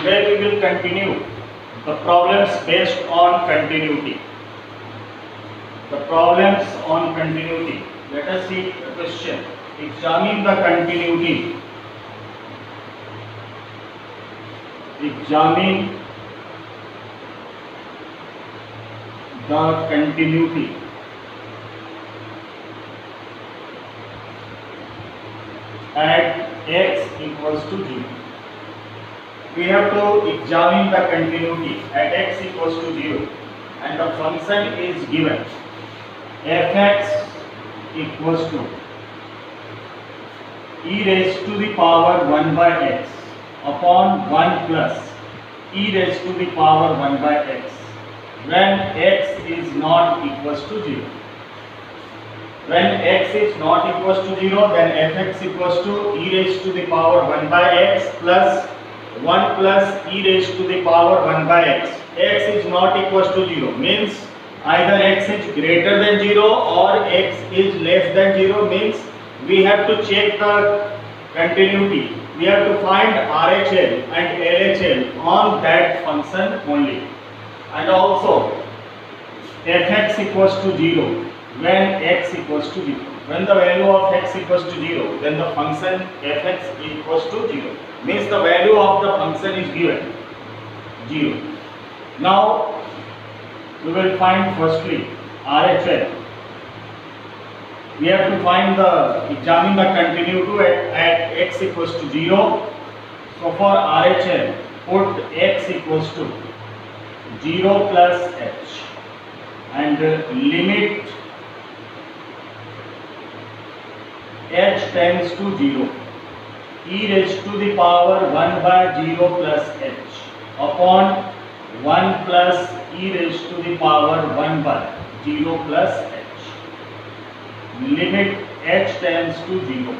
Today we will continue the problems based on continuity. The problems on continuity. Let us see the question. Examine the continuity. Examine the continuity at x equals to 0. We have to examine the continuity at x equals to 0 and the function is given fx equals to e raised to the power 1 by x upon 1 plus e raised to the power 1 by x when x is not equals to 0. When x is not equals to 0, then fx equals to e raised to the power 1 by x plus 1 plus e raised to the power 1 by x. X is not equals to 0 means either x is greater than 0 or x is less than 0, means we have to check the continuity. We have to find RHL and LHL on that function only. And also fx equals to 0 when x equals to 0. When the value of x equals to 0, then the function fx equals to 0. Means the value of the function is given 0. Now we will find firstly RHL. We have to examine the continuity at x equals to 0. So for RHL, put x equals to 0 plus h and limit h tends to 0, e raised to the power 1 by 0 plus h upon 1 plus e raised to the power 1 by 0 plus h. Limit h tends to 0.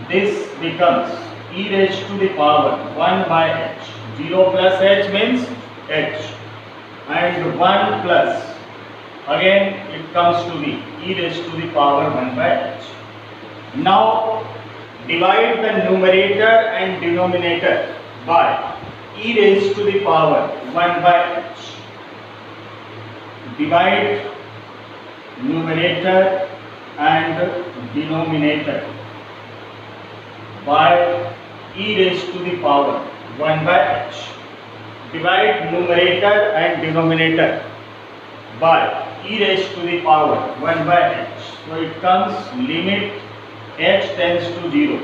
This becomes e raised to the power 1 by h. 0 plus h means h, and 1 plus, again it comes to be e raised to the power 1 by h. Now divide the numerator and denominator by e raised to the power 1 by h. Divide numerator and denominator by e raised to the power 1 by h. Divide numerator and denominator by e raised to the power 1 by h. So it comes limit h tends to 0.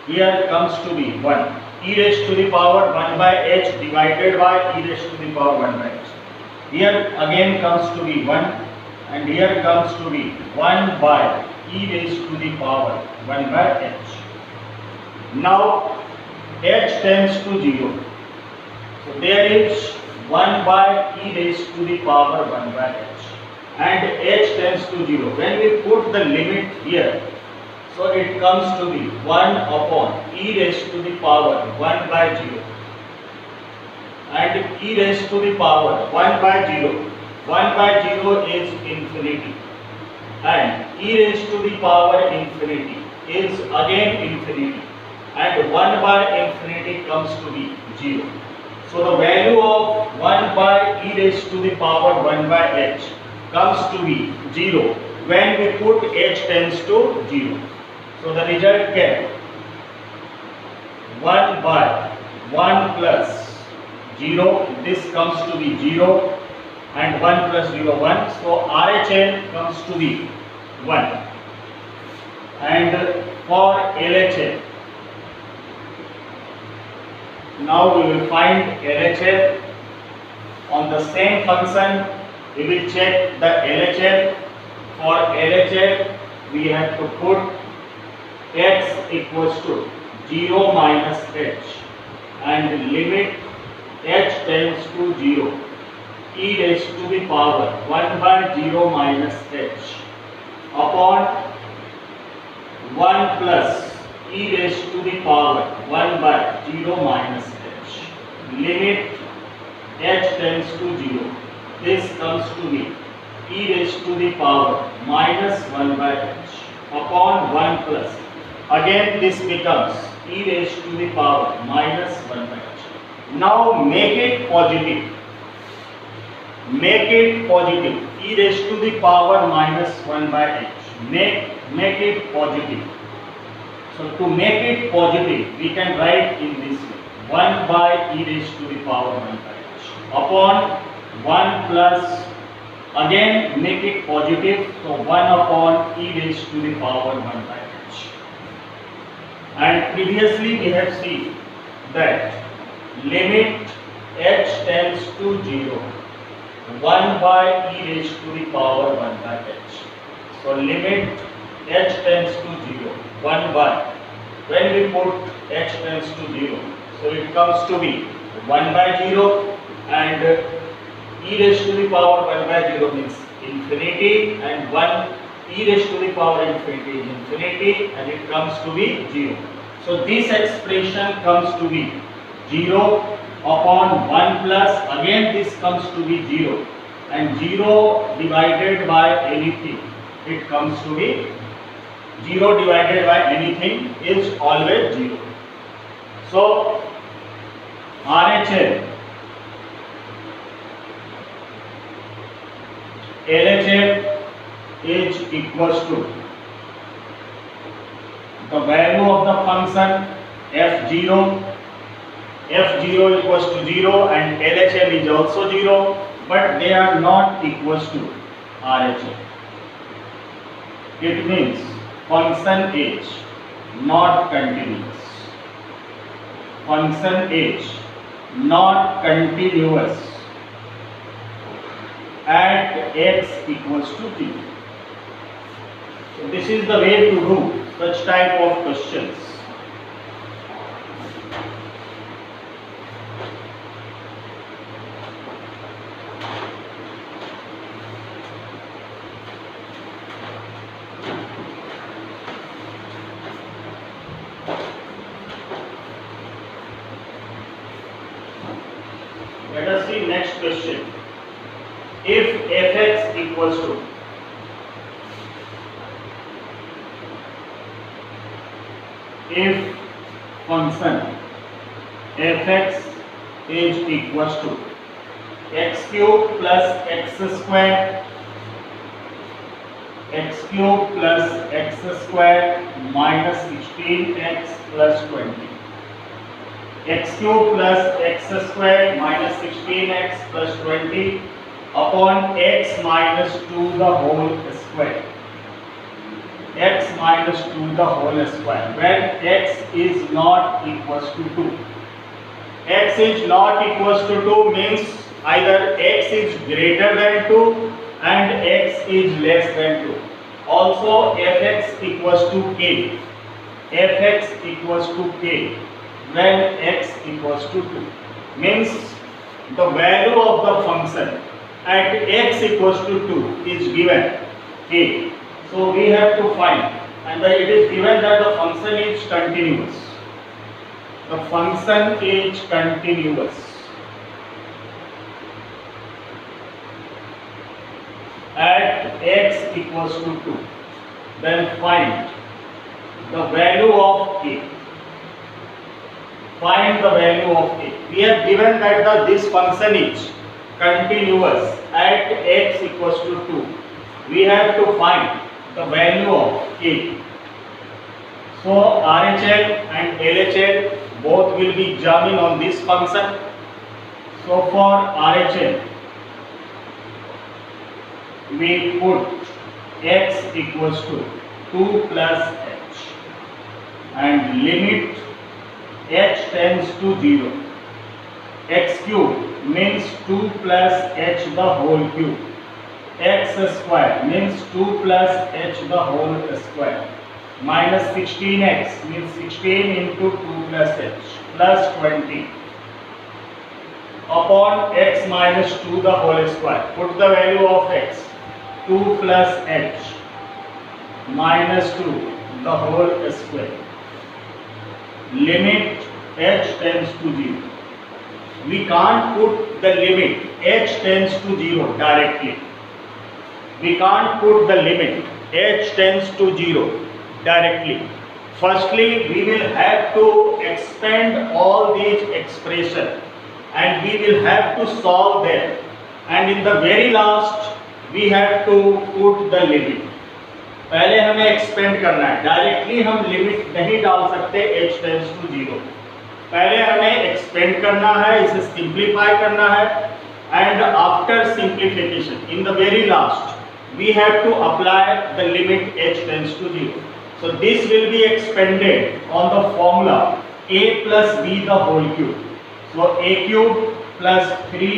Here comes to be 1. E raised to the power 1 by h divided by e raised to the power 1 by h. Here again comes to be 1 and here comes to be 1 by e raised to the power 1 by h. Now h tends to 0. So there is 1 by e raised to the power 1 by h and h tends to 0. When we put the limit here, so it comes to be 1 upon e raised to the power 1 by 0 and e raised to the power 1 by 0. 1 by 0 is infinity and e raised to the power infinity is again infinity and 1 by infinity comes to be 0. So the value of 1 by e raised to the power 1 by h comes to be 0 when we put h tends to 0. So the result can 1 by 1 plus 0, this comes to be 0 and 1 plus 0 1. So RHL comes to be 1 and for LHL, now we will find LHL on the same function. We will check the LHL. For LHL we have to put x equals to 0 minus h and limit h tends to 0, e raised to the power 1 by 0 minus h upon 1 plus e raised to the power 1 by 0 minus h. Limit h tends to 0. This comes to be e raised to the power minus 1 by h upon 1 plus, again this becomes e raised to the power minus 1 by h. Now make it positive. Make it positive. E raised to the power minus 1 by h. Make it positive. So to make it positive, we can write in this way: 1 by e raised to the power 1 by h upon 1 plus, again make it positive, so 1 upon e raised to the power 1 by h. And previously we have seen that limit h tends to 0, 1 by e raised to the power 1 by h. So limit h tends to 0, 1 by, when we put h tends to 0, so it comes to be 1 by 0, and e raised to the power 1 by 0 means infinity, and 1 e raised to the power infinity is infinity, and it comes to be 0. So this expression comes to be 0 upon 1 plus, again this comes to be 0, and 0 divided by anything, it comes to be 0 divided by anything is always 0. So RHL, LHL is equals to the value of the function f0. f0 equals to 0 and LHL is also 0, but they are not equals to RHL. It means function h not continuous. Function h not continuous at x equals to 0. So this is the way to do such type of questions. Let us see next question. If fx equals to function fx is equals to x cube plus x square minus 16x plus 20. X cube plus x square minus 16x plus 20 upon x minus 2 the whole square. X minus 2 the whole square, when x is not equals to 2. X is not equals to 2 means either x is greater than 2 and x is less than 2. Also fx equals to k. Fx equals to k when x equals to 2 means the value of the function at x equals to 2 is given k. So we have to find, and it is given that the function is continuous. The function is continuous at x equals to 2. Then find the value of k. Find the value of k. We have given that this function is continuous at x equals to 2. We have to find the value of k. So RHL and LHL both will be jamming on this function. So for RHL we put x equals to 2 plus h and limit h tends to 0. X cube means 2 plus h the whole cube. X square means 2 plus h the whole square. Minus 16x means 16 into 2 plus h plus 20 upon x minus 2 the whole square. Put the value of x. 2 plus h minus 2 the whole square. Limit h tends to 0. We can't put the limit h tends to 0 directly. We can't put the limit h tends to 0 directly. Firstly, we will have to expand all these expressions and we will have to solve them, and in the very last we have to put the limit. पहले हमें expand करना है, directly हम limit नहीं डाल सकते h tends to 0. पहले हमें एक्सपेंड करना है, इसे सिंप्लीफाई करना है, and after simplification in the very last we have to apply the limit h tends to 0. So this will be expanded on the formula a plus b the whole cube. So a cube plus 3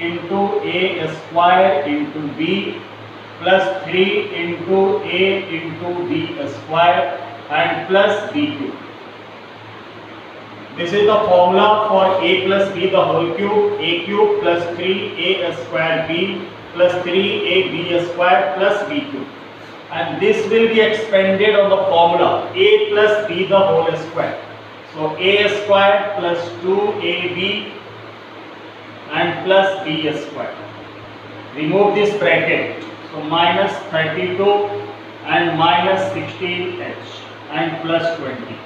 into a square into b plus 3 into a into b square and plus b cube. This is the formula for a plus b the whole cube. A cube plus 3a square b plus 3ab square plus b cube, and this will be expanded on the formula a plus b the whole square. So a square plus 2ab and plus b square. Remove this bracket, so minus 32 and minus 16h and plus 20.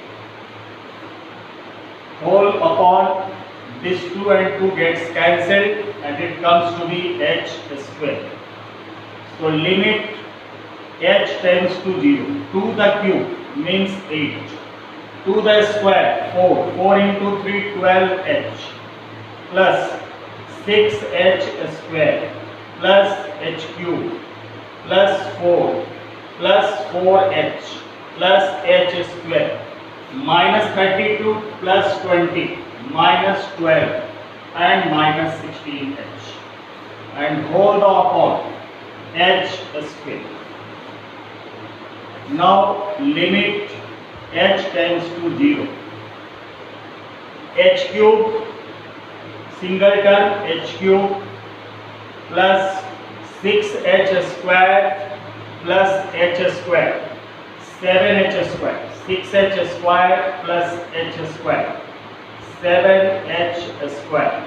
Whole upon this 2 and 2 gets cancelled and it comes to be h square. So limit h tends to 0. 2 the cube means 8. 2 the square 4. 4 into 3 12h plus 6h square plus h cube plus 4 plus 4h plus h square minus 32 plus 20 minus 12 and minus 16h and whole upon h square. Now limit h tends to 0. H cube single term h cube plus 6h square plus h square 7h square 6h square plus h square 7h square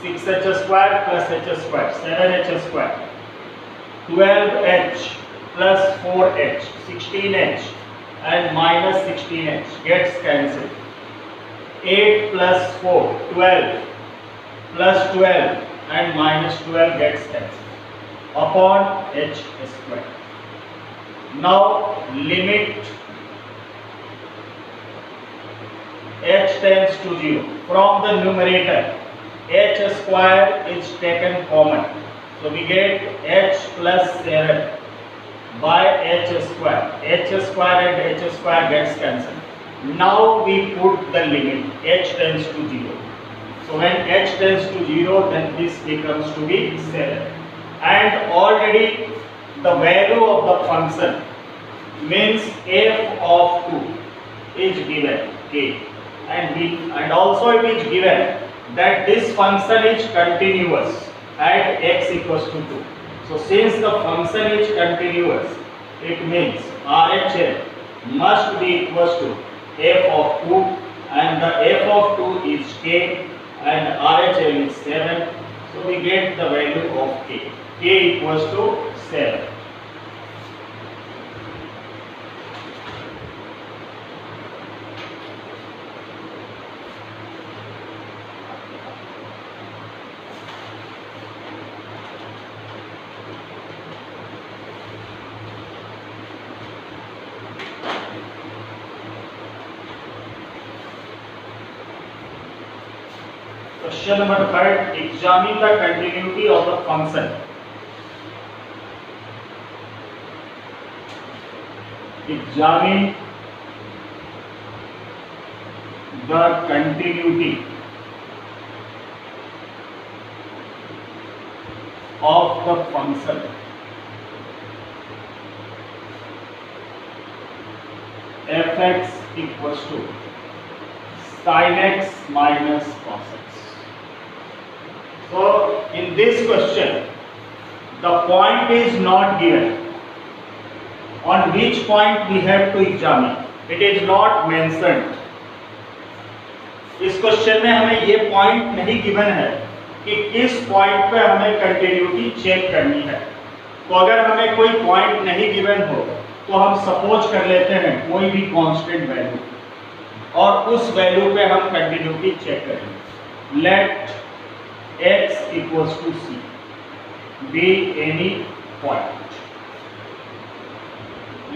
6h square plus h square 7h square 12h plus 4h 16h and minus 16h gets cancelled. 8 plus 4 12 plus 12 and minus 12 gets cancelled upon h square. Now limit h tends to 0. From the numerator h square is taken common, so we get h plus 7 by h square. H square and h square gets cancelled. Now we put the limit h tends to 0. So when h tends to 0, then this becomes to be 7, and already the value of the function means f of 2 is given k, and also it is given that this function is continuous at x equals to 2. So since the function is continuous, it means RHL must be equals to f of 2, and the f of 2 is k and RHL is 7. So we get the value of k. K equals to 7. Question number 5. Examine the continuity of the function. Examine the continuity of the function f(x) equals to sin x minus cos x. So in this question, the point is not given. On which point we have to examine? It is not mentioned. इस question में हमें ये point नहीं given है कि किस point पे हमें कंटिन्यूटी चेक करनी है. तो अगर हमें कोई पॉइंट नहीं गिवन हो तो हम सपोज कर लेते हैं कोई भी कांस्टेंट वैल्यू और उस वैल्यू पे हम कंटिन्यूटी चेक करेंगे. Let x equals to c be any point.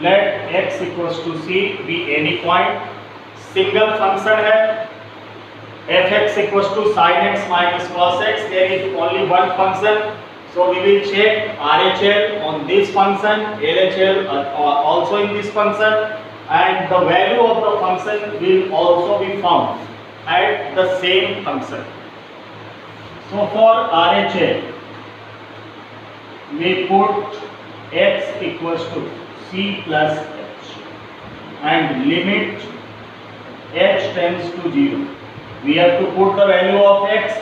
Let x equals to c be any point. Single function है, fx equals to sin x minus cos x. There is only one function, so we will check RHL on this function, LHL also in this function, and the value of the function will also be found at the same function. So for RHL, we put x equals to c plus h and limit h tends to 0. We have to put the value of x.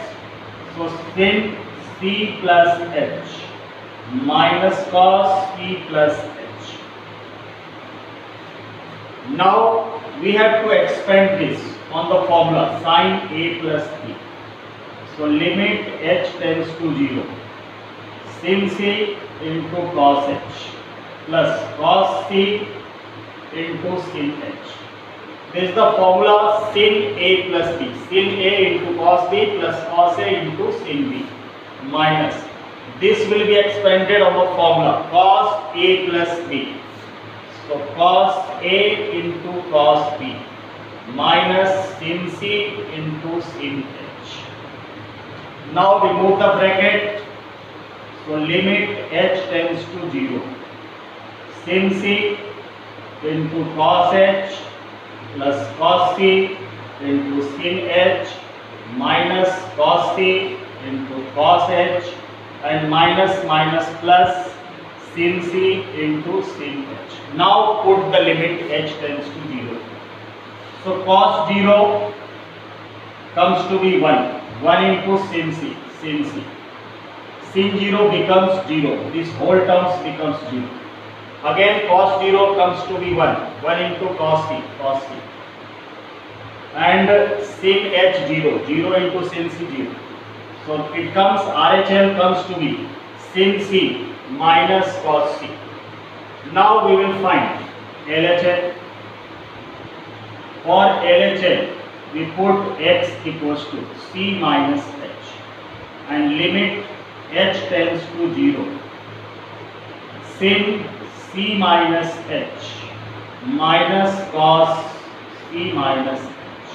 So sin c plus h minus cos c plus h. Now we have to expand this on the formula sin a plus b. So limit h tends to 0. Sin c into cos h plus cos c into sin h. This is the formula sin a plus b. Sin a into cos b plus cos a into sin b minus. This will be expanded on the formula cos a plus b. So cos a into cos b minus sin c into sin h. Now remove the bracket. So limit h tends to 0. Sin c into cos h plus cos c into sin h minus cos c into cos h and minus minus plus sin c into sin h. Now put the limit h tends to 0. So cos 0 comes to be 1. 1 into sin c. Sin c. Sin 0 becomes 0. This whole terms becomes 0. Again cos 0 comes to be 1. 1 into cos c. Cos c. And sin h 0. 0 into sin c 0. So it comes, RHL comes to be sin c minus cos c. Now we will find LHL. For LHL, we put x equals to c minus h and limit h tends to 0. Sin c minus h minus cos c minus h.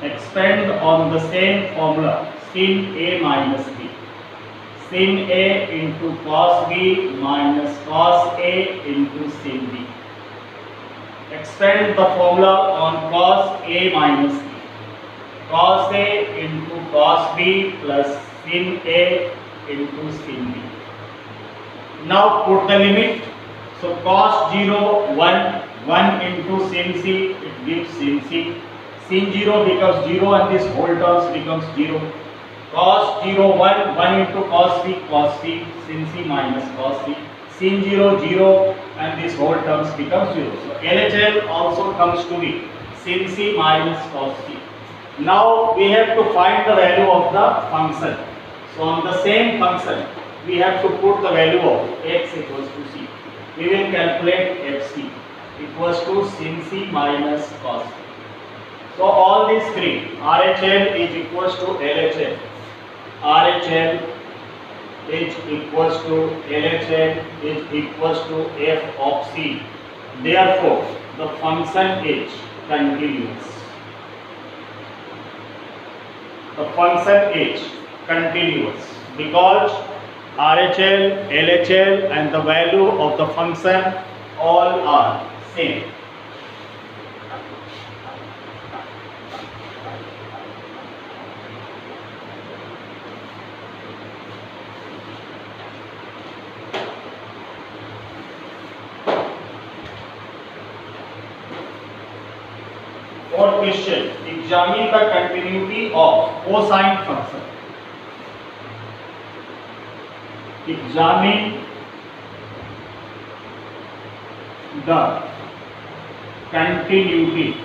Expand on the same formula sin a minus b. Sin a into cos b minus cos a into sin b. Expand the formula on cos a minus b. Cos a into cos b plus sin a into sin b. Now put the limit. So cos 0 1. 1 into sin c, it gives sin c. Sin 0 becomes 0 and this whole terms becomes 0. Cos 0 1. 1 into cos c, cos c. Sin c minus cos c. Sin 0 0 and this whole terms becomes 0. So LHL also comes to be sin c minus cos c. Now we have to find the value of the function. So on the same function, we have to put the value of x equals to c. We will calculate fc equals to sin c minus cos c. So all these three, RHL is equals to LHL. RHL is equals to LHL is equals to f of c. Therefore, the function is continuous. The function is continuous because RHL, LHL and the value of the function all are same. Fourth question, examine the continuity of cosine function. Examine the continuity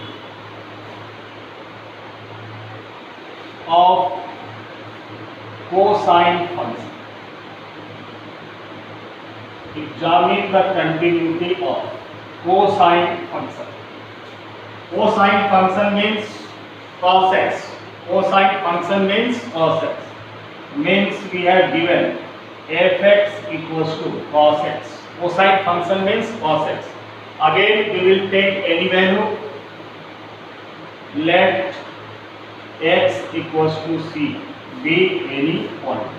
of cosine function. Examine the continuity of cosine function. Cosine function means cos x. Cosine function means cos x. means we have given fx equals to cos x. Cosine function means cos x. Again we will take any value. Let x equals to c be any point.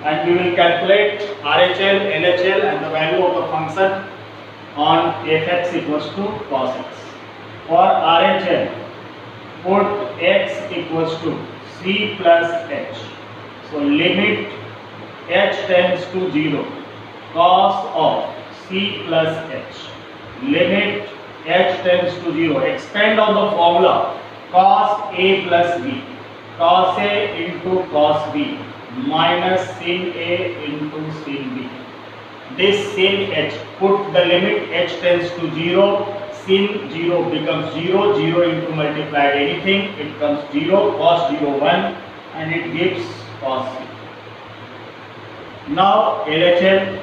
And we will calculate RHL, LHL and the value of the function on fx equals to cos x. For RHL, put x equals to c plus h. So limit h tends to 0, cos of c plus h. Limit h tends to 0. Expand on the formula cos a plus b. Cos a into cos b minus sin a into sin b. This sin h, put the limit h tends to 0, sin 0 becomes 0, 0 into multiplied anything, it becomes 0, cos 0 1 and it gives cos c. Now LHL,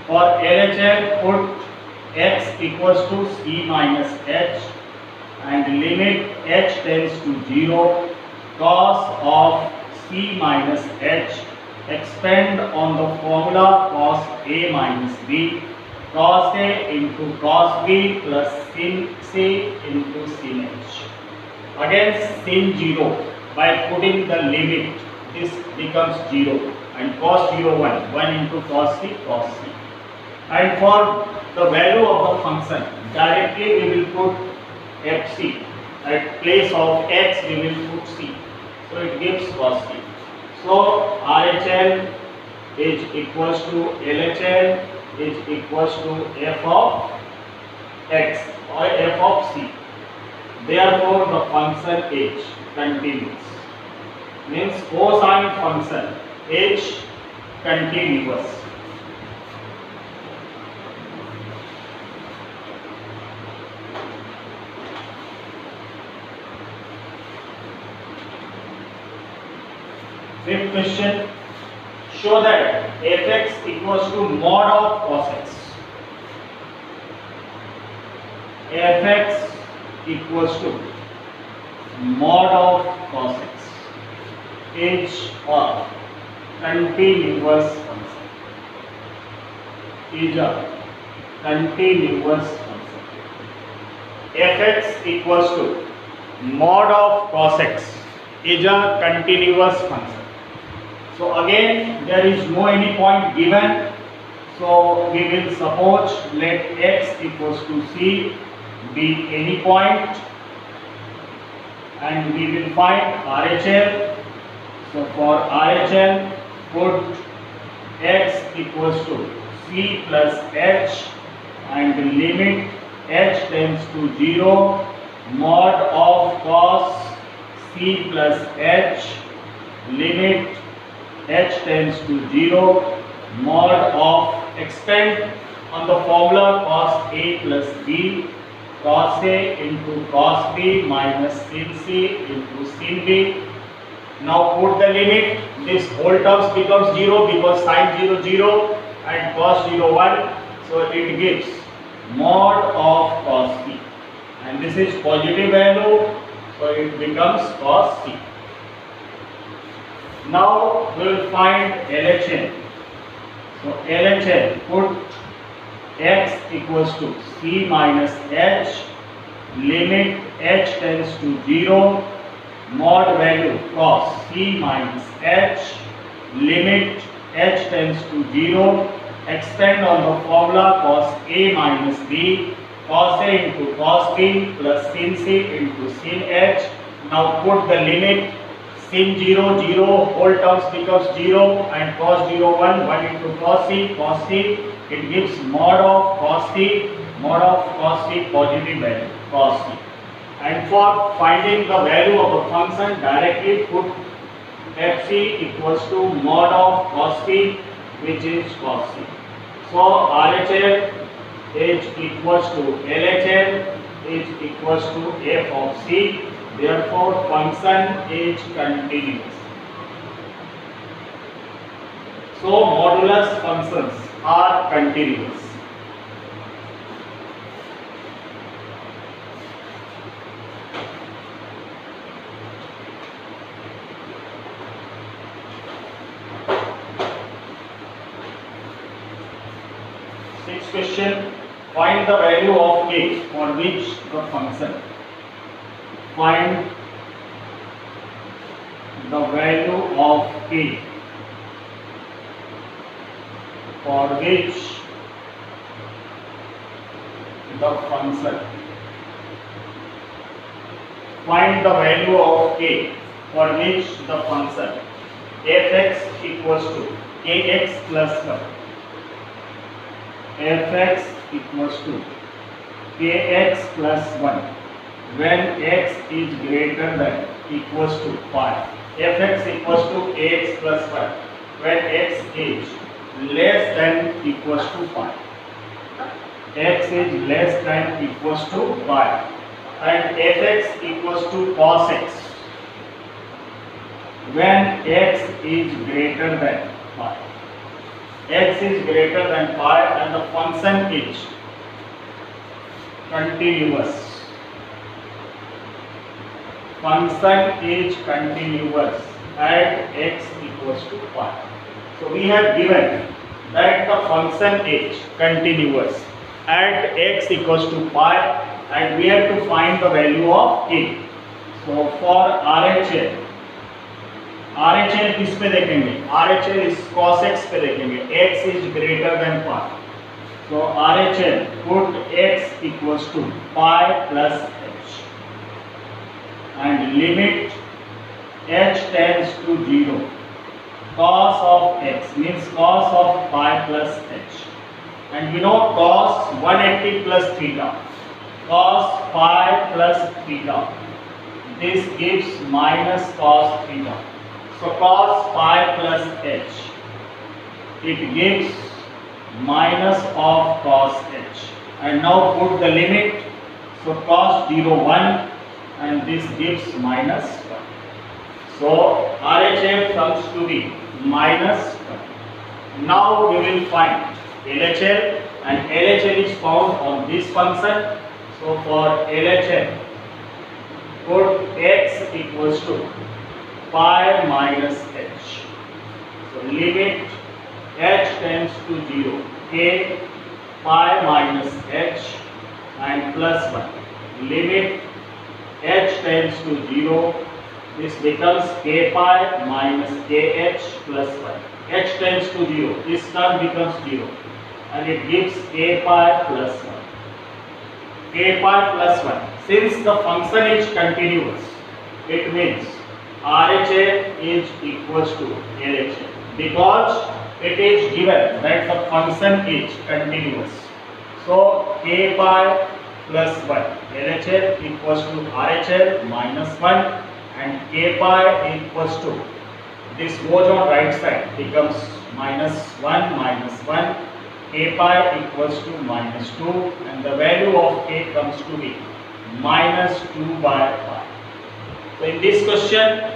for LHL put x equals to c minus h and limit h tends to 0, cos of c minus h. Expand on the formula cos a minus b, cos a into cos b plus sin c into sin h. Again sin 0, by putting the limit this becomes 0 and cos 0 1, 1 into cos c, cos c. And for the value of the function, directly we will put fc. At place of x we will put c. So it gives cos c. So RHL is equals to LHL is equals to f of x or f of c. Therefore the function h continuous. Means cosine function h continuous. Fifth question, show that fx equals to mod of cos x. Fx equals to mod of cos x is a continuous function. Is a continuous function. Fx equals to mod of cos x is a continuous function. So again there is no any point given, so we will suppose let x equals to c be any point and we will find RHL. So for RHL put x equals to c plus h and limit h tends to 0, mod of cos c plus h, limit h tends to 0, mod of, expand on the formula cos a plus b, cos a into cos b minus sin c into sin b. Now put the limit, this whole terms becomes 0 because sin 0 0 and cos 0 1, so it gives mod of cos c and this is positive value, so it becomes cos c. Now we will find LHL. So LHL, put x equals to c minus h, limit h tends to 0, mod value cos c minus h, limit h tends to 0, expand on the formula cos a minus b, cos a into cos b plus sin c into sin h. Now put the limit, sin 0 0, whole terms becomes 0 and cos 0 1, 1 into cos c, it gives mod of cos c, positive value cos c. And for finding the value of a function, directly put fc equals to mod of cos c, which is cos c. So RHL is equals to LHL is equals to f of c. Therefore function is continuous. So modulus functions are continuous. question, find the value of k for which the function. Find the value of k for which the function. Find the value of k for which the function f(x) equals to kx plus 1. f(x) equals to kx plus 1 when x is greater than equals to pi. f(x) equals to kx plus 1 when x is less than equals to pi. x is less than equals to pi, and f(x) equals to cos x when x is greater than pi. X is greater than pi and the function is continuous. Function is continuous at x equals to pi. So we have given that the function is continuous at x equals to pi and we have to find the value of k. So for RHL किस पे देखेंगे? RHL इस cos x पे देखेंगे. x is greater than pi. So RHL put x equals to pi plus h and limit h tends to 0. Cos of x means cos of pi plus h, and we know cos 180 plus theta. Cos pi plus theta. This gives minus cos theta. So cos pi plus h, it gives minus of cos h. And now put the limit. So cos 0 1 and this gives minus 1. So RHF comes to be minus 1. Now we will find LHL, and LHL is found on this function. So for LHL, put x equals to pi minus h. So limit h tends to 0, k pi minus h and plus 1. Limit h tends to 0. This becomes k pi minus kh plus 1. H tends to 0. This term becomes 0 and it gives k pi plus 1. K pi plus 1. Since the function is continuous, it means RHA is equals to LHA because it is given that the function is continuous. So k pi plus 1 LHA equals to RHA minus 1 and k pi equals to, this goes on right side, becomes minus 1 minus 1, k pi equals to minus 2 and the value of k comes to be minus 2 by pi. So in this question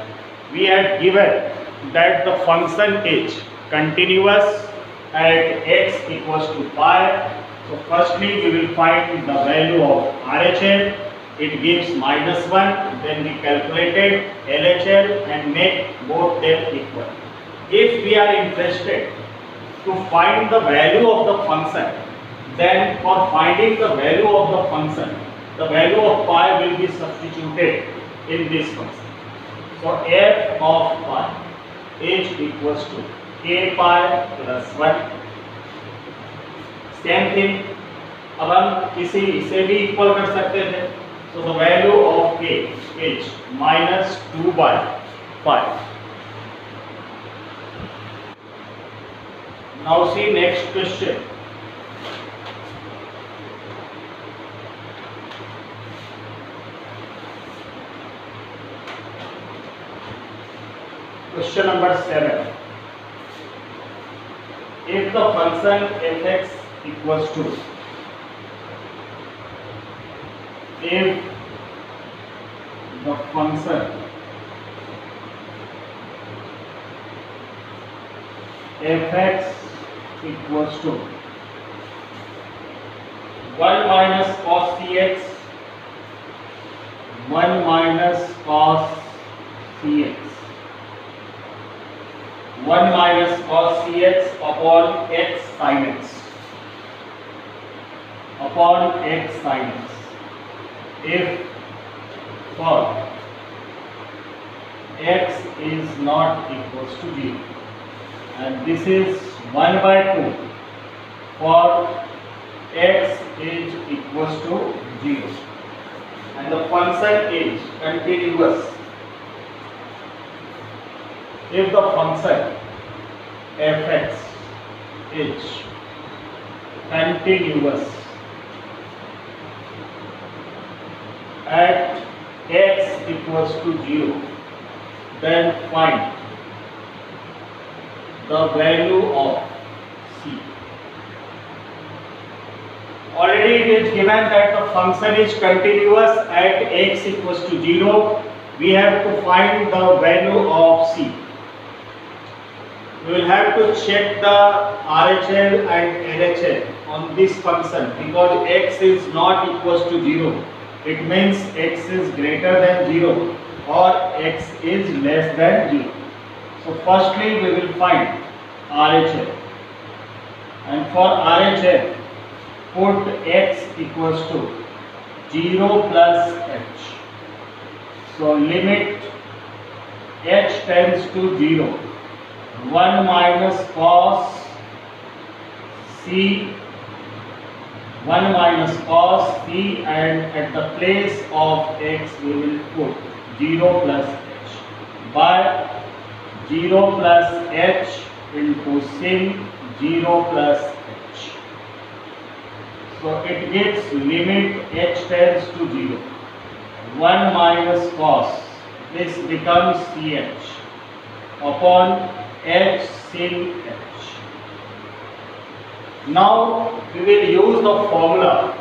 we had given that the function is continuous at x equals to pi. So firstly we will find the value of RHL. It gives minus 1. Then we calculated LHL and make both them equal. If we are interested to find the value of the function, then for finding the value of the function, the value of pi will be substituted in this function. So f of pi is equals to k pi plus 1. Same thing, अब हम इसे भी equal कर सकते थे. So the value of k is minus 2 by pi. Now see next question. Question number 7. If the function f(x) equals to, if the function f(x) equals to 1 minus cos cx, 1 minus cos cx, 1 minus cos cx upon x sin x. upon x sin x. If for x is not equals to 0, and this is 1 by 2 for x is equals to 0, and the function is continuous. If the function fx is continuous at x equals to 0, then find the value of c. Already it is given that the function is continuous at x equals to 0. We have to find the value of c. We will have to check the RHL and LHL on this function, because x is not equals to 0. It means x is greater than 0 or x is less than 0. So firstly we will find RHL, and for RHL put x equals to 0 plus h. So limit h tends to 0, 1 minus cos c, 1 minus cos c, and at the place of x we will put 0 plus h, by 0 plus h into sin 0 plus h. So it gives limit h tends to 0, 1 minus cos, this becomes ch upon h sin h. Now we will use the formula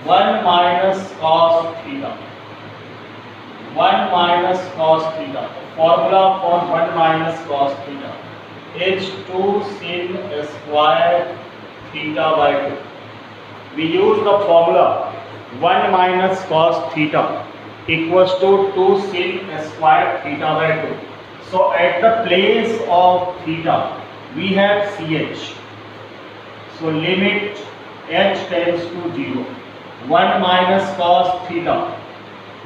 1 minus cos theta. 1 minus cos theta. The formula for 1 minus cos theta is 2 sin square theta by 2. We use the formula 1 minus cos theta equals to 2 sin square theta by 2. So at the place of theta we have ch. So limit h tends to 0, 1 minus cos theta,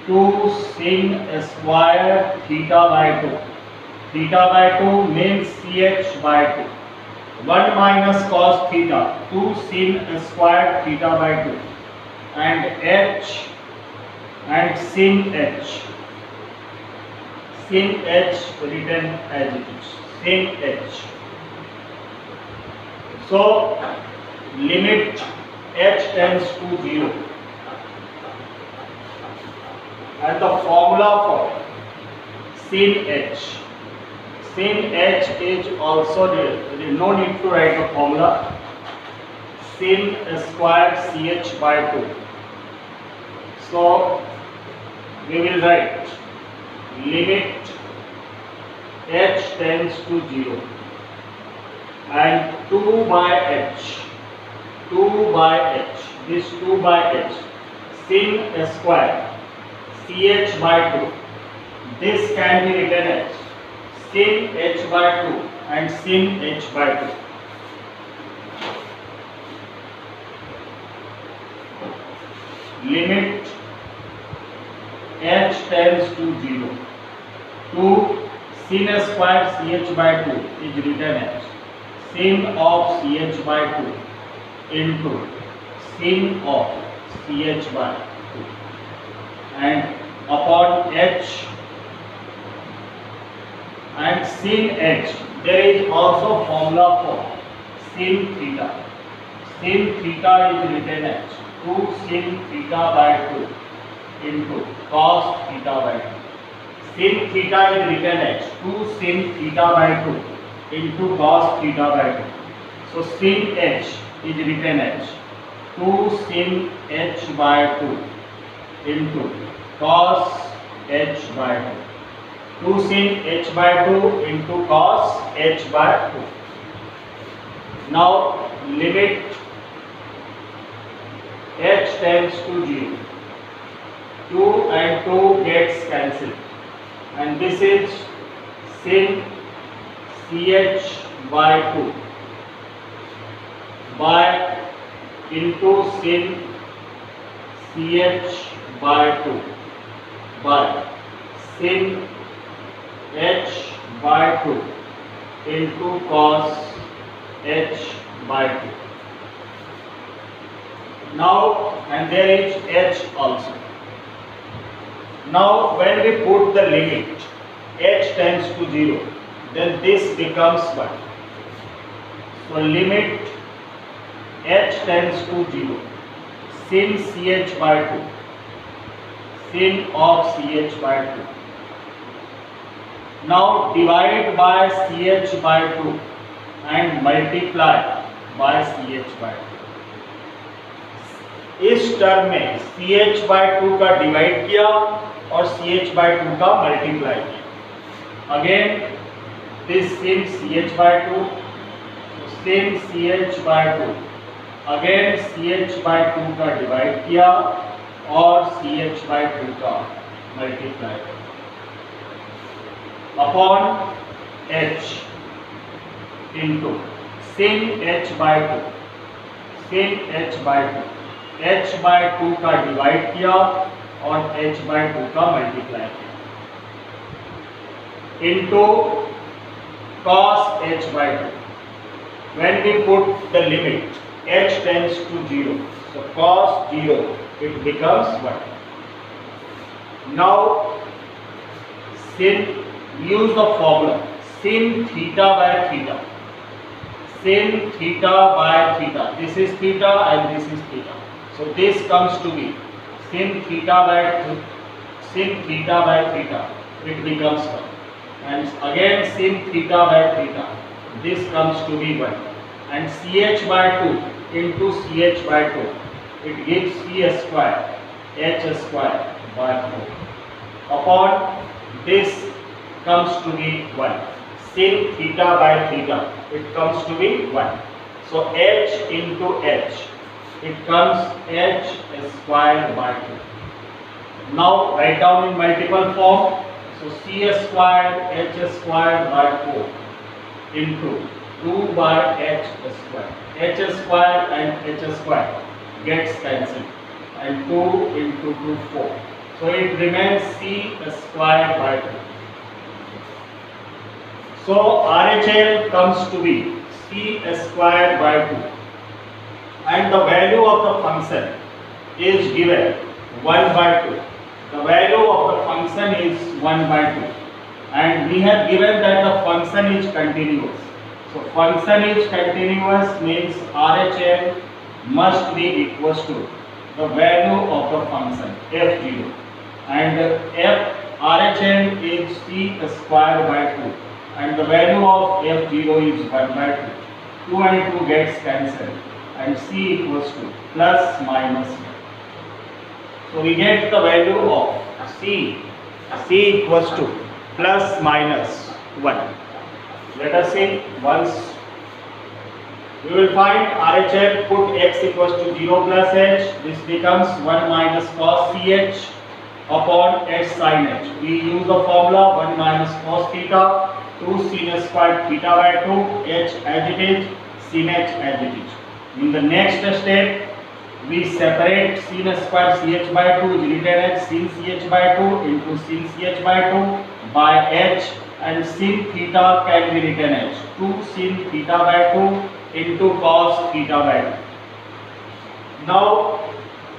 2 sin square theta by 2. Theta by 2 means ch by 2. 1 minus cos theta, 2 sin square theta by 2, and h and sin h. Sin h written as it is, sin h. So limit h tends to 0, and the formula for sin h. Sin h is also there, no need to write the formula. Sin square ch by 2. So we will write limit h tends to 0 and 2 by h, 2 by h, this 2 by h, sin square ch by 2, this can be written as sin h by 2 and sin h by 2. Limit h tends to 0, 2 sin square ch by 2 is written as sin of ch by 2 into sin of ch by 2, and upon h and sin h there is also formula for sin theta. Sin theta is written as 2 sin theta by 2 into cos theta by 2. Sin theta is written as 2 sin theta by 2 into cos theta by 2. So sin h is written as 2 sin h by 2 into cos h by 2. 2 sin h by 2 into cos h by 2. Now limit h tends to 0. 2 and 2 gets cancelled, and this is sin ch by 2 by into sin ch by 2 by sin h by 2 into cos h by 2. Now, and there is h also. Now when we put the limit h tends to 0, then this becomes what? So limit h tends to 0, sin ch by 2, sin of ch by 2. Now divide by ch by 2 and multiply by ch by 2. इस term में ch by 2 का divide किया और ch by 2 का multiply किया. Again this sin ch by 2, sin ch by 2, again ch by 2 का divide किया और ch by 2 का मल्टीप्लाई किया upon h into sin h by 2, sin h by 2, h by 2 का डिवाइड किया और h by 2 का मल्टीप्लाई किया into cos h by 2. When we put the limit h tends to 0, so cos 0, it becomes what? Now sin, use the formula sin theta by theta, sin theta by theta. This is theta and this is theta. So this comes to be sin theta by theta. It becomes 1. And again sin theta by theta. This comes to be 1. And ch by 2 into ch by 2. It gives c square h square by 4. Upon this comes to be 1. Sin theta by theta. It comes to be 1. So h into h. It comes h square by 2. Now write down in multiple form. So c square h square by 4 into 2 by h square. H square and h square gets cancelled, and 2 into 2 4. So it remains c square by 2. So RHL comes to be c square by 2. And the value of the function is given 1 by 2. The value of the function is 1 by 2. And we have given that the function is continuous. So function is continuous means RHL must be equals to the value of the function f0. And RHL is c square by 2. And the value of f0 is 1 by 2. 2 and 2 gets cancelled. And c equals to plus minus 1. So we get the value of c equals to plus minus 1. Let us see once. We will find RHL, put x equals to 0 plus h. This becomes 1 minus cos ch upon h sin h. We use the formula 1 minus cos theta, 2 sin squared theta by 2, h as it is, sin h as it is. In the next step, we separate sin square ch by 2 is written as sin ch by 2 into sin ch by 2 by h, and sin theta can be written as 2 sin theta by 2 into cos theta by 2. Now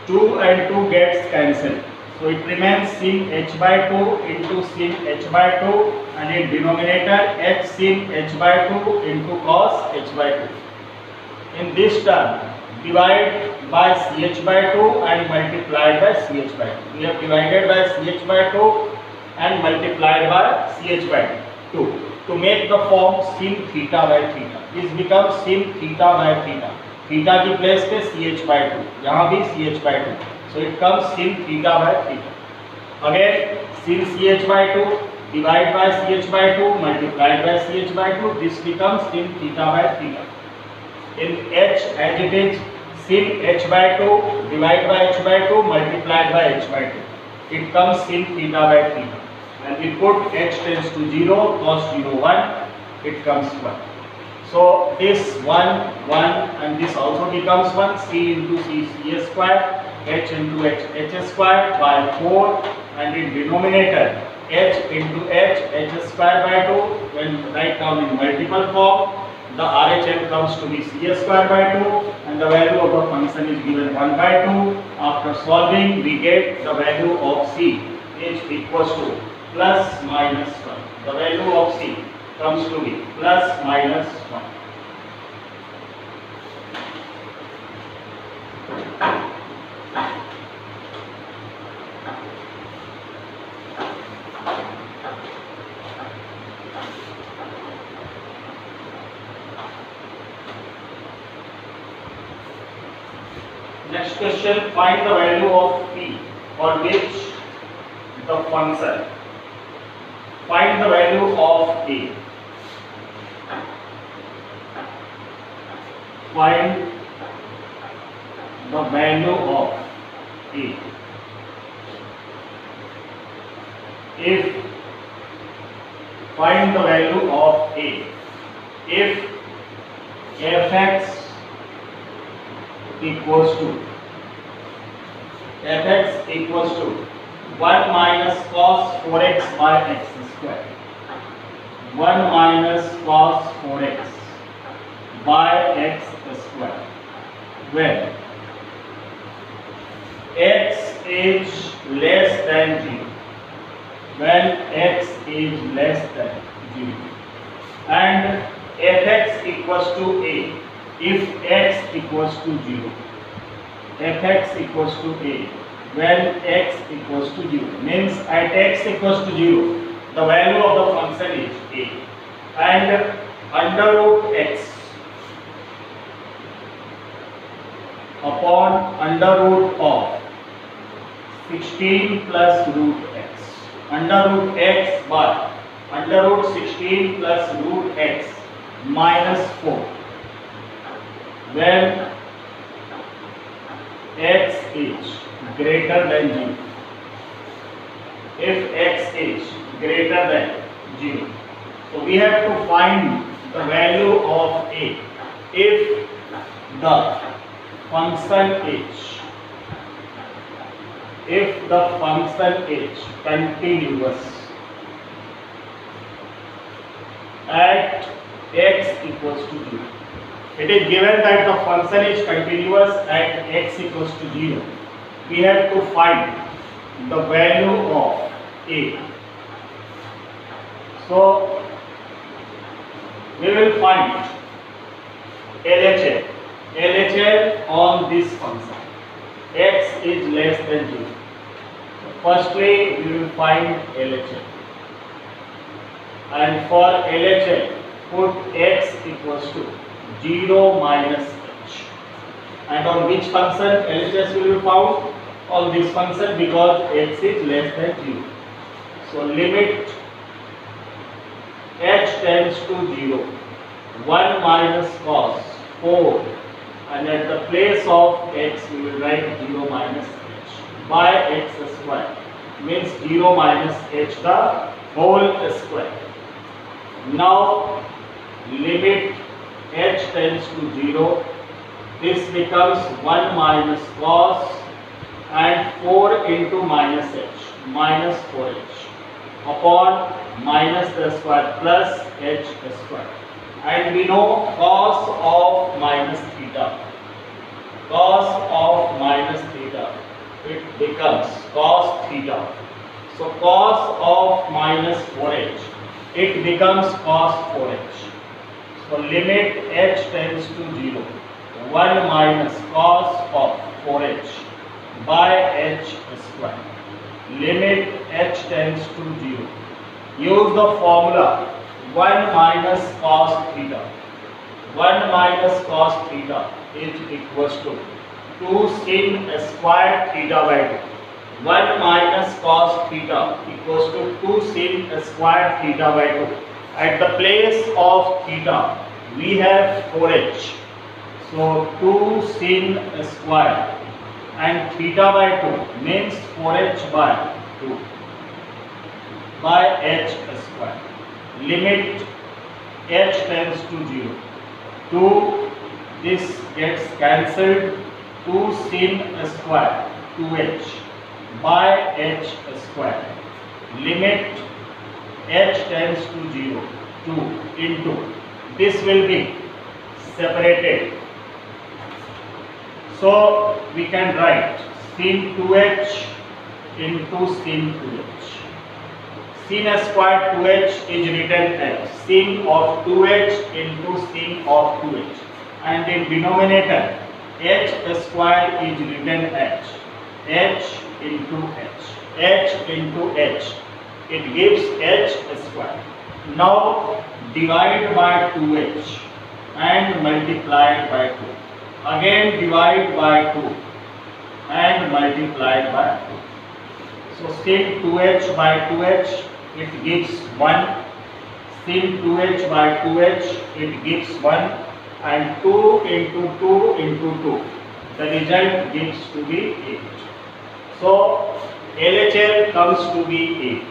2 and 2 gets cancelled. So it remains sin h by 2 into sin h by 2, and in denominator h sin h by 2 into cos h by 2. In this term, divide by ch by 2 and multiply by ch by 2. We have divided by ch by 2 and multiplied by ch by 2 to make the form sin theta by theta. This becomes sin theta by theta. Theta की place पे ch by 2. यहाँ भी ch by 2. So it comes sin theta by theta. Again sin ch by 2 divide by ch by 2 multiplied by ch by 2. This becomes sin theta by theta. In h as it is, sin h by 2 divided by h by 2 multiplied by h by 2. It comes sin theta by theta. When we put h tends to 0, cos 0 1, it comes 1. So this 1 and this also becomes 1, c into c square, h into h square by 4, and in denominator h into h square by 2. When write down in multiple form, the RHS comes to be c square by 2, and the value of the function is given 1 by 2. After solving, we get the value of c is equals to plus minus 1. The value of c comes to be plus minus 1. Next question, find the value of p for which the function. Find the value of a. Find the value of a. If find the value of a. If fx equals to 1 minus cos 4x by x square. 1 minus cos 4x by x square, where x is less than 0. When x is less than 0, and fx equals to a. If x equals to 0, fx equals to a when x equals to 0, means at x equals to 0, the value of the function is a, and under root x upon under root of 16 plus root x, under root x by under root 16 plus root x minus 4, when x is greater than 0. If x is greater than 0, so we have to find the value of a. If the function is continuous at x equals to 0. It is given that the function is continuous at x equals to 0. We have to find the value of a. So we will find LHL on this function. X is less than 0. Firstly, we will find LHL. And for LHL, put x equals to 0 minus h. And on which function LHS will be found? On this function, because x is less than 0. So limit h tends to 0. 1 minus cos 4, and at the place of x we will write 0 minus h by x square, means 0 minus h the whole square. Now limit h tends to 0, this becomes 1 minus cos and 4 into minus h, minus 4h upon minus the square plus h square. And we know cos of minus theta, it becomes cos theta. So cos of minus 4h, it becomes cos 4h. So limit h tends to 0, 1 minus cos of 4h by h square. Limit h tends to 0. Use the formula 1 minus cos theta. 1 minus cos theta is equals to 2 sin square theta by 2. 1 minus cos theta equals to 2 sin square theta by 2. At the place of theta, we have 4h. So 2 sin square and theta by 2 means 4h by 2 by h square. Limit h tends to 0. 2, this gets cancelled, 2 sin square 2h by h square. Limit h tends to 0, 2 into, this will be separated. So we can write sin 2h into sin 2h. Sin square 2h is written as sin of 2h into sin of 2h, and in denominator h square is written as h into h. It gives h square. Now divide by 2h and multiply by 2. Again divide by 2 and multiply by 2. So sin 2h by 2h, it gives 1. Sin 2h by 2h, it gives 1. And 2 into 2 into 2. The result gives to be 8. So LHL comes to be 8.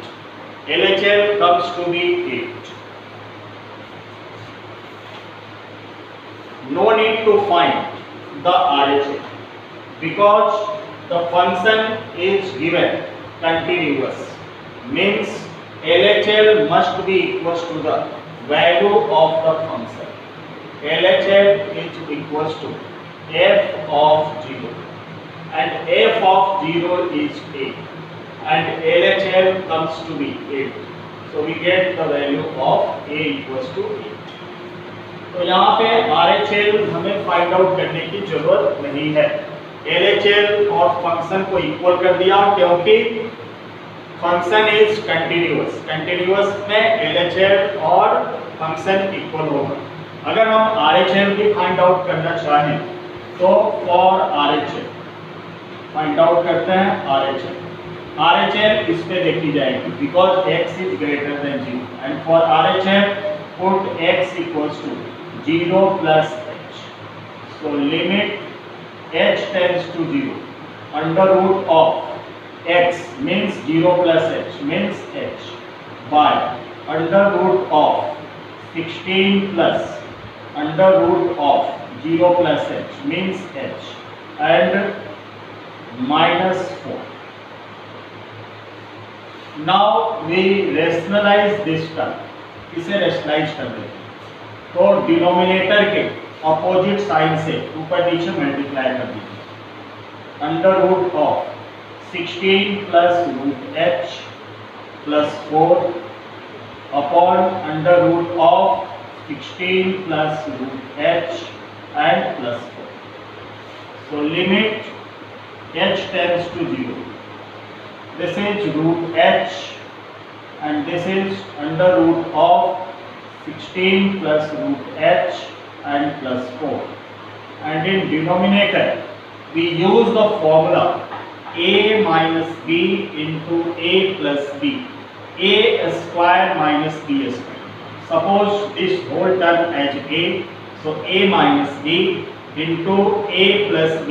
LHL comes to be 8. No need to find the RHL because the function is given continuous, means LHL must be equals to the value of the function. LHL is equals to f of 0, and f of 0 is 8, and LHL comes to be 8. So we get the value of a equals to 8. तो यहाँ पे RHL हमें find out करने की जरूरत नहीं है. LHL और फंक्शन को इक्वल कर दिया क्योंकि फंक्शन इज कंटिन्यूअस. कंटिन्यूअस में LHL और फंक्शन इक्वल होगा. अगर हम RHL की फाइंड आउट करना चाहें तो फॉर RHL फाइंड आउट करते हैं. RHL इस पे देखी जाएगी because x is greater than 0, and for RHL put x equals to 0 plus h. So limit h tends to 0 under root of x means 0 plus h means h by under root of 16 plus under root of 0 plus h means h and minus 4. Now we rationalize this term. इसे rationalise कर देते हैं तो denominator के opposite sign से ऊपर नीचे multiply कर दीजिए. Under root of 16 plus root h plus 4 upon under root of 16 plus root h and plus 4. So limit h tends to 0. This is root h and this is under root of 16 plus root h and plus 4, and in denominator we use the formula a minus b into a plus b, a square minus b square. Suppose this whole term as a, so a minus b into a plus b,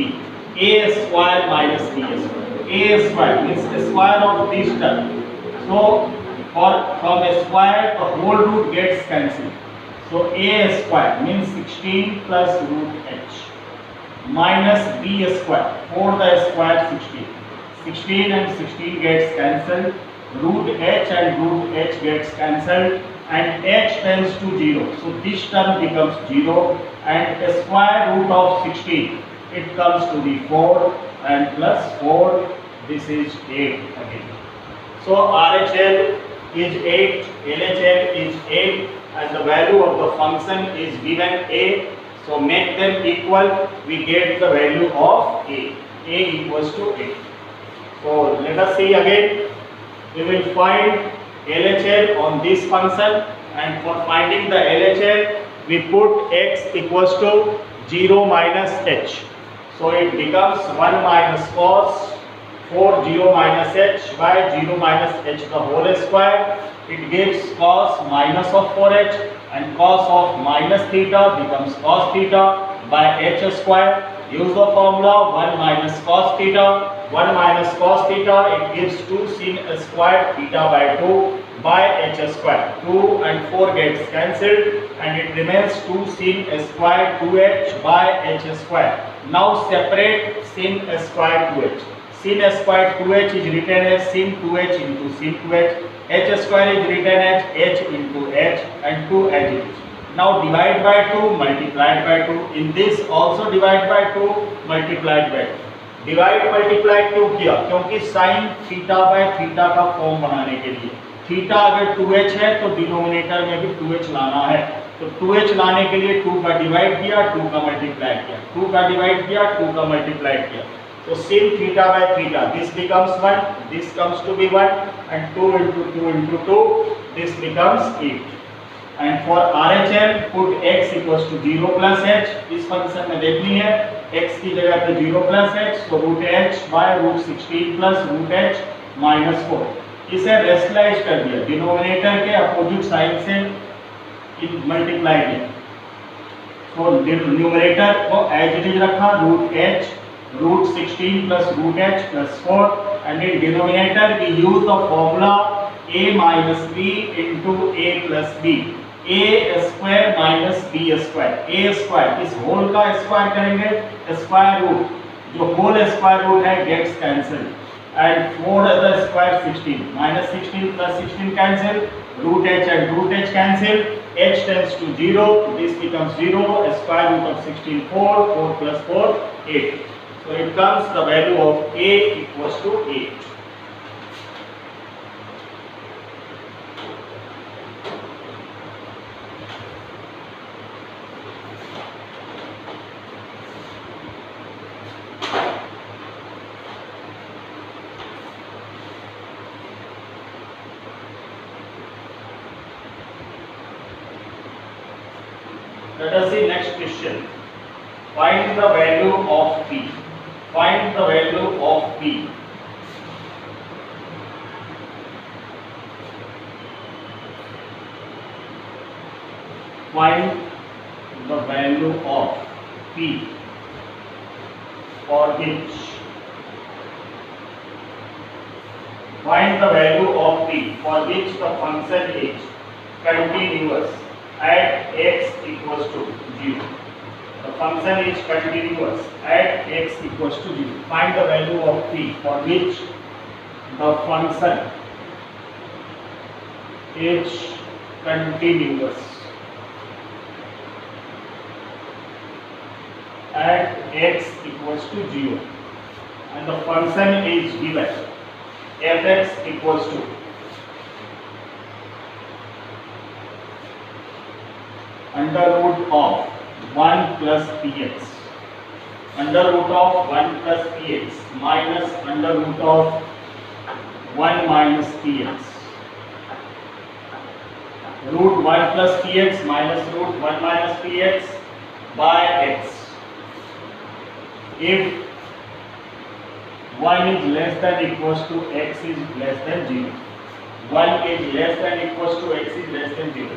a square minus b square. A square means the square of this term. So from a square the whole root gets cancelled. So a square means 16 plus root h minus b square, 4 the square 16. 16 and 16 gets cancelled. Root h and root h gets cancelled and h tends to 0. So this term becomes 0 and a square root of 16, it comes to be 4 and plus 4, this is 8 again. So RHL is 8, LHL is 8, and the value of the function is given a. So make them equal, we get the value of a. A equals to 8. So let us see again. We will find LHL on this function, and for finding the LHL we put x equals to 0 minus h. So it becomes 1 minus cos 4 0 minus h by 0 minus h the whole square. It gives cos minus of 4h, and cos of minus theta becomes cos theta by h square. Use the formula 1 minus cos theta. 1 minus cos theta, it gives 2 sin square theta by 2 by h square. 2 and 4 gets cancelled and it remains 2 sin square 2h by h square. Now separate sin square 2h. Sin square 2h is written as sin 2h into sin 2h. H square is written as h into h, and 2 as it is. Now divide by 2, multiplied by 2. In this also divide by 2, multiplied by 2. Divide multiply क्यों किया? क्योंकि sine theta by theta का form बनाने के लिए। Theta अगर 2h है तो डिनोमिनेटर में भी 2h लाना है, तो 2h लाने के लिए 2 का डिवाइड किया, 2 का मल्टीप्लाई किया, 2 का डिवाइड किया, 2 का मल्टीप्लाई किया। तो sin theta by theta, this becomes 1, this comes to be 1, and 2 into 2 into 2, this becomes 8. And for RHL put x equals to 0 plus h. इस फंक्शन में देखनी है x की जगह पे 0 plus h, so root h by root 16 plus root h minus 4. इसे rationalise कर दिया, डिनोमिनेटर के अपोजिट साइन से मल्टीप्लाई किया। तो न्यूमरेटर को एज इट इज रखा, root h root 16 plus root h plus 4, and in denominator we use the formula a minus b into a plus b. a square minus b square. a square इस whole का square करेंगे, square root जो whole square root है gets cancel, and 4 other square 16 minus 16 plus 16 cancel, root h and root h cancel, h tends to 0, this becomes 0, square root of 16 4, 4 plus 4 8. So it comes the value of a equals to 8. Let us see next question. Find the value of p. Find the value of p. Find the value of p for which. Find the value of p for which the function is continuous at x equals to 0. The function is continuous at x equals to 0. Find the value of p for which the function is continuous at x equals to 0, and the function is given fx equals to under root of 1 plus px, under root of 1 plus px minus under root of 1 minus px, root 1 plus px minus root 1 minus px by x. If 1 is less than equals to x is less than 0, 1 is less than equals to x is less than 0,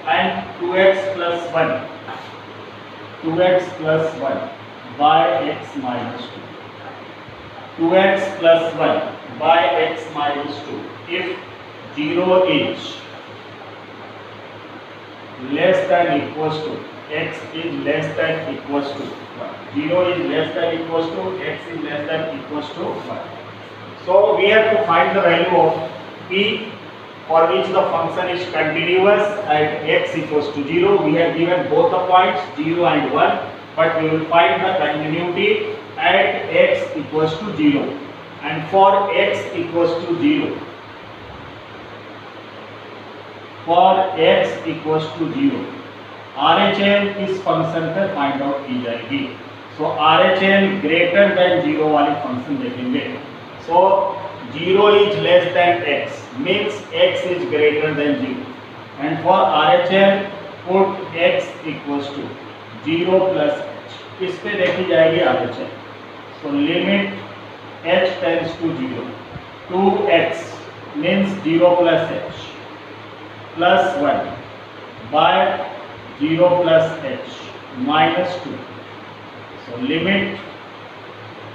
and 2x plus 1, 2x plus 1 by x minus 2, 2x plus 1 by x minus 2. If 0 is less than equals to x is less than equals to 1, 0 is less than equals to x is less than equals to 1. So we have to find the value of p for which the function is continuous at x equals to 0. We have given both the points 0 and 1, but we will find the continuity at x equals to 0. And for x equals to 0, for x equals to 0, RHL इस function पे find out की जाएगी. सो RHL greater than 0 वाली function देखेंगे. सो 0 is less than x means x is greater than 0, and for RHL put x equals to 0 plus h. इस पे देखी जाएगी RHL. So limit h tends to 0 to x means 0 plus h plus 1 by 0 plus h minus 2. So limit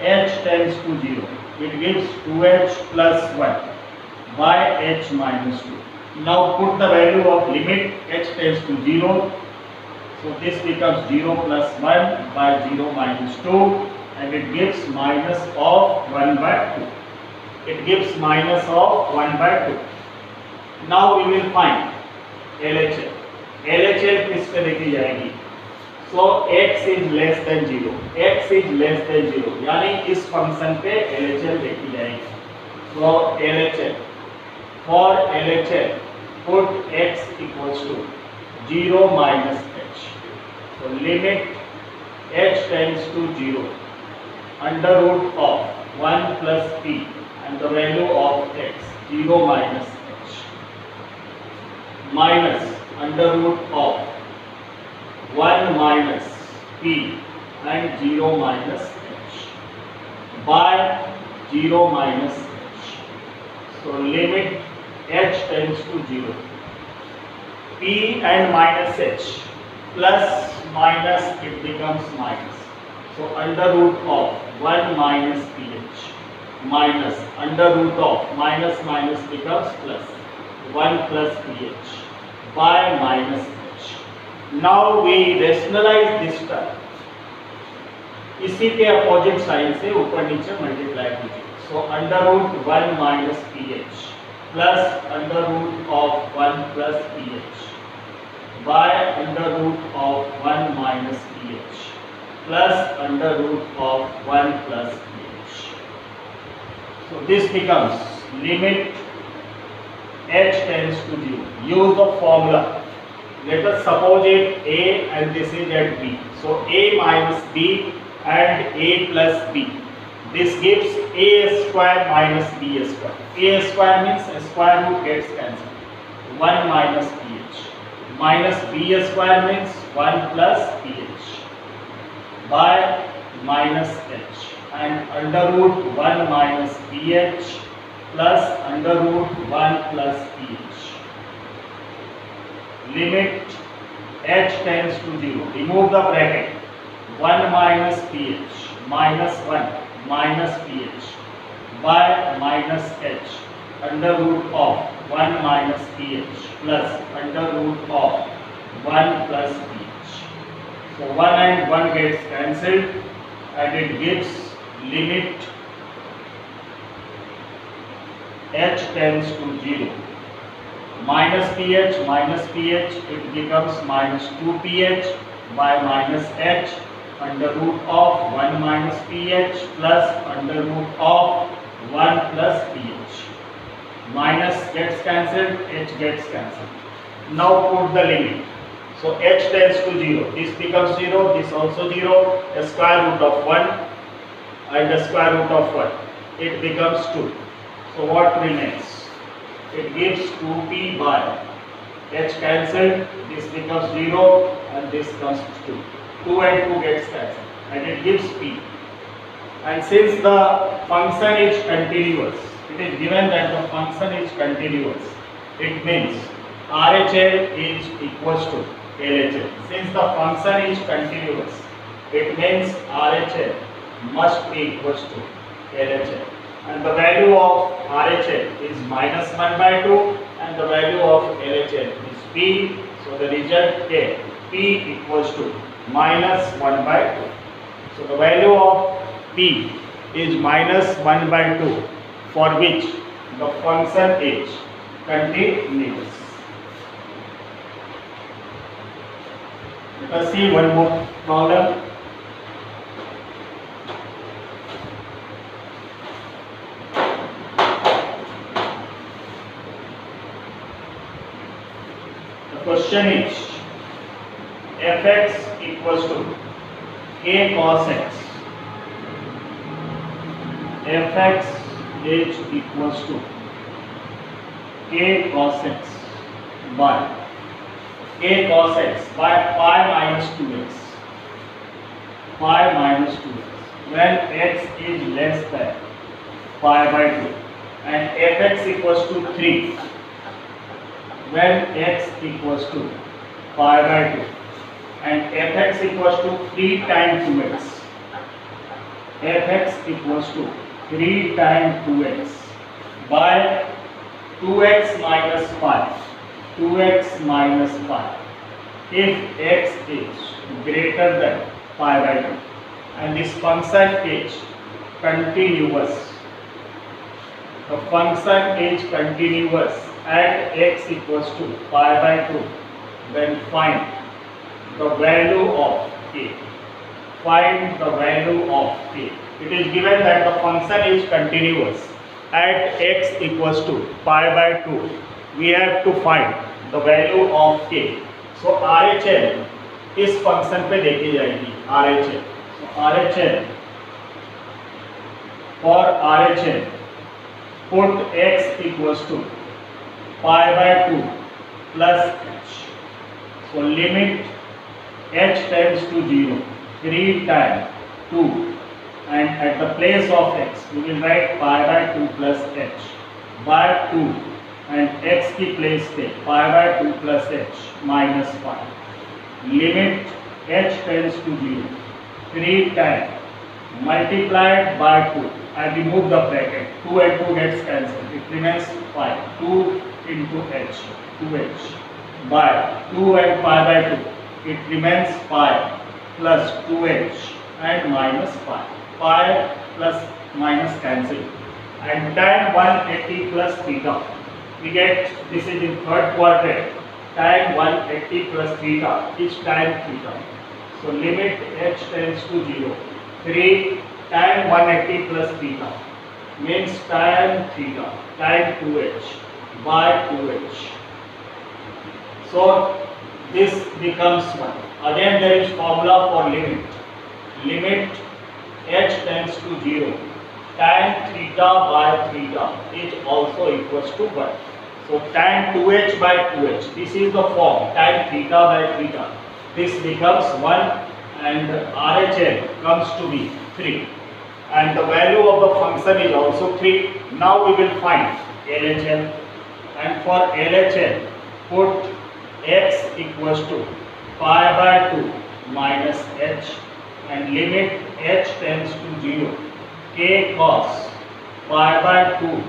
h tends to 0. It gives 2h plus 1 by h minus 2. Now put the value of limit h tends to 0 So this becomes 0 plus 1 by 0 minus 2, and it gives minus of 1 by 2. It gives minus of 1 by 2. Now we will find LHL. LHL किस पे देखी जाएगी? So x is less than 0. x is less than 0. यानी इस function पे LHL देखी जाएगी. So LHL, for LHL, put x equals to 0 minus h. So limit h tends to 0, under root of 1 plus p, and the value of x 0 minus h, minus under root of 1 minus p and 0 minus h by 0 minus h. So limit h tends to 0. P and minus h, plus minus, it becomes minus. So under root of 1 minus ph minus under root of minus minus becomes plus 1 plus ph by minus h. Now we rationalize this term. इसी के opposite sign से ऊपर नीचे multiply कीजिए. So under root 1 minus ph plus under root of 1 plus ph by under root of 1 minus ph plus under root of 1 plus ph. So this becomes limit h tends to 0. Use the formula. Let us suppose it a and this is at b. So a minus b and a plus b. This gives a square minus b square. A square means a square root gets cancelled. 1 minus ph. Minus b square means 1 plus ph by minus h, and under root 1 minus ph plus under root 1 plus ph. Limit h tends to 0. Remove the bracket. 1 minus ph minus 1 minus ph by minus h under root of 1 minus ph plus under root of 1 plus ph. So 1 and 1 gets cancelled, and it gives limit h tends to 0. Minus ph, it becomes minus 2 ph by minus h under root of 1 minus ph plus under root of 1 plus ph. Minus gets cancelled, h gets cancelled. Now put the limit. So h tends to 0. This becomes 0, this also 0. The square root of 1 and the square root of 1. It becomes 2. So what remains? It gives 2p by h cancelled. This becomes 0 and this comes 2. 2 and 2 gets cancelled, and it gives p. And since the function is continuous, it is given that the function is continuous. It means RHL is equals to LHL. Since the function is continuous, it means RHL must be equals to LHL. And the value of RHL is minus 1 by 2, and the value of LHL is P. So the result here, P equals to minus 1 by 2. So the value of P is minus 1 by 2, for which the function is continuous. Let us see one more problem. The question is fx equals to k cos x. Fx is equals to k cos x by k cos x by pi minus 2x. Pi minus 2x when x is less than pi by 2, and fx equals to 3 when x equals to pi by 2, and fx equals to 3 times 2x. Fx equals to 3 times 2x by 2x minus 5. 2x minus 5. if x is greater than pi by 2 and this function is continuous, the function is continuous at x equals to pi by 2, then find the value of k. Find the value of k. It is given that the function is continuous at x equals to pi by 2. We have to find the value of k. So RHL इस function पे देखी जाएगी RHL. So RHL, for RHL put x equals to pi by 2 plus h. So limit h tends to 0 3 times 2, and at the place of x we will write pi by 2 plus h by 2, and x की place पे pi by 2 plus h minus pi. Limit h tends to 0 3 times multiplied by 2 and remove the bracket. 2 and 2 gets cancelled. It remains pi. 2 into h, 2h by 2 and pi by 2. It remains pi plus 2h and minus pi. Pi plus minus cancel. And tan 180 plus theta. We get, this is in third quadrant. Tan 180 plus theta is tan theta. So limit h tends to 0. 3 tan 180 plus theta means tan theta, tan 2h by 2h. So this becomes 1. Again there is formula for limit. Limit h tends to 0. Tan theta by theta is also equals to 1. So tan 2h by 2h, this is the form, tan theta by theta. This becomes 1 and RHL comes to be 3. And the value of the function is also 3. Now we will find LHL. And for LHL, put x equals to pi by 2 minus h and limit h tends to 0. K cos pi by 2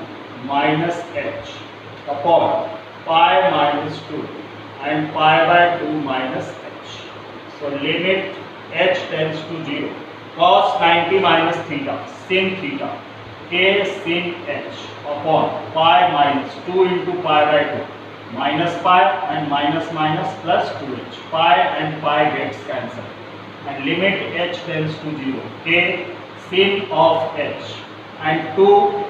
minus h upon pi minus 2 and pi by 2 minus h. So limit h tends to 0. Cos 90 minus theta, sin theta, k sin h upon pi minus 2 into pi by 2 minus pi and minus minus plus 2h. Pi and pi gets cancelled. And limit h tends to 0. K sin of h and 2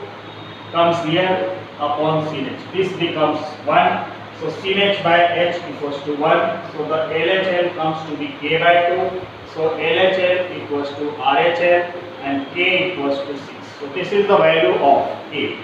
comes here upon sin h. This becomes 1. So sin h by h equals to 1. So the LHL comes to be k by 2. So LHL equals to RHL and k equals to 6. So this is the value of k.